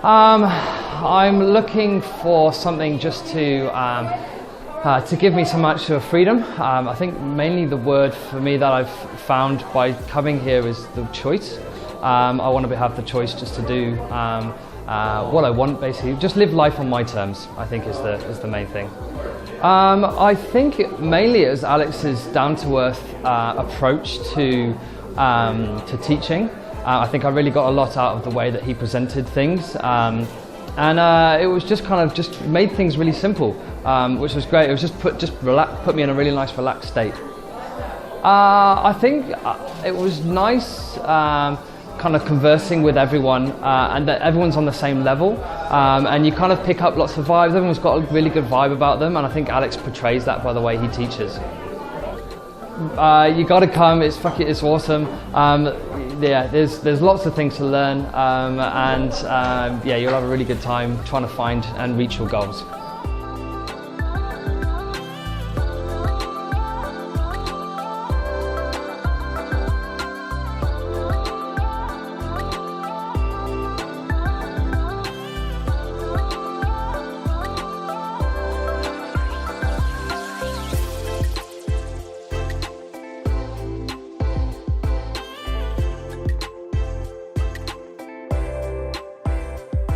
I'm looking for something just to give me some extra freedom. I think mainly the word for me that I've found by coming here is the choice. I want to have the choice just to do what I want, basically. Just live life on my terms, I think is the main thing. I think mainly it was Alex's down-to-earth approach to teaching. I think I really got a lot out of the way that he presented things. And it was just made things really simple, which was great. It was put me in a really nice relaxed state. I think it was nice kind of conversing with everyone and that everyone's on the same level, and you kind of pick up lots of vibes. Everyone's got a really good vibe about them, and I think Alex portrays that by the way he teaches. You got to come. It's awesome. Yeah, there's lots of things to learn, and yeah, you'll have a really good time trying to find and reach your goals.